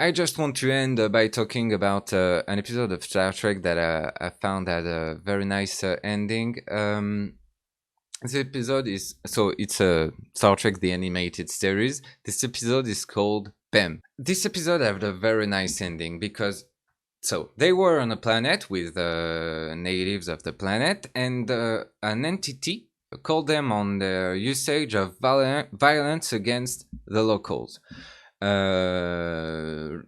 I just want to end by talking about an episode of Star Trek that I found had a very nice ending. This episode is it's a Star Trek the animated series. This episode is called PEM. This episode had a very nice ending because they were on a planet with natives of the planet, and an entity called them on their usage of violence against the locals.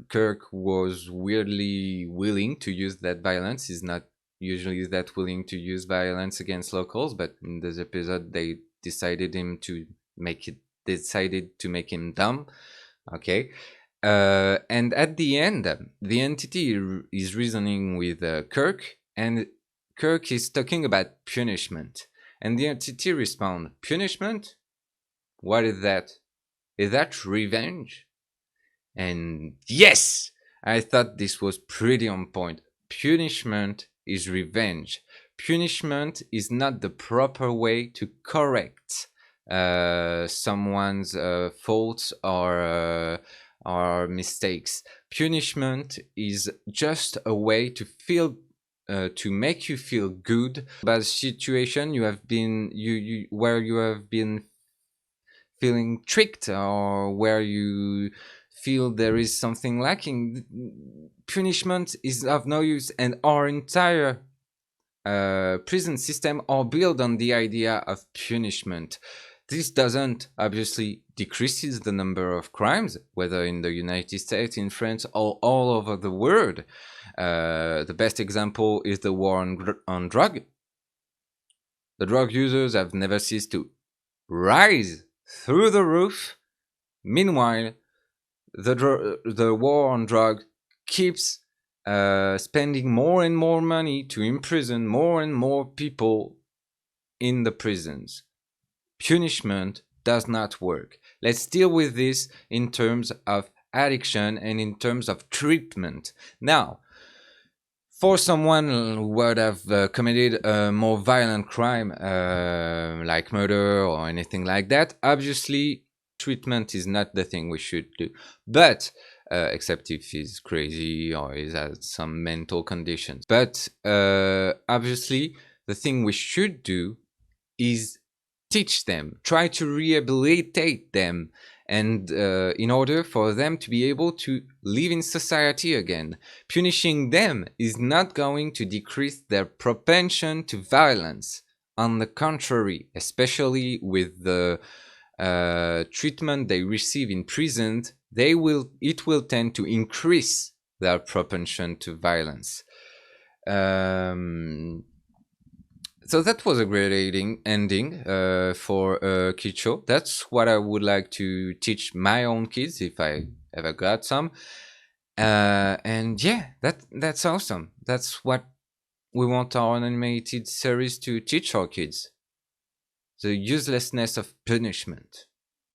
Kirk was weirdly willing to use that violence. He's not usually that willing to use violence against locals, but in this episode they decided to make him dumb. Okay. And at the end, the entity is reasoning with Kirk, and Kirk is talking about punishment. And the entity responds, "Punishment? What is that? Is that revenge?" And yes, I thought this was pretty on point. Punishment is revenge. Punishment is not the proper way to correct someone's faults or mistakes. Punishment is just a way to to make you feel good about a situation you have been where you have been feeling tricked, or where you feel there is something lacking. Punishment is of no use, and our entire prison system are built on the idea of punishment. This doesn't obviously decreases the number of crimes, whether in the United States, in France, or all over the world. The best example is the war on drug. The drug users have never ceased to rise through the roof. Meanwhile, the war on drugs keeps spending more and more money to imprison more and more people in the prisons. Punishment does not work. Let's deal with this in terms of addiction and in terms of treatment. Now, for someone who would have committed a more violent crime, like murder or anything like that, obviously treatment is not the thing we should do. But except if he's crazy or he has some mental conditions. But obviously, the thing we should do is teach them, try to rehabilitate them, and in order for them to be able to live in society again. Punishing them is not going to decrease their propension to violence. On the contrary, especially with the treatment they receive in prison, it will tend to increase their propension to violence. So that was a great ending for Kicho. That's what I would like to teach my own kids if I ever got some. And yeah, that's awesome. That's what we want our animated series to teach our kids. The uselessness of punishment.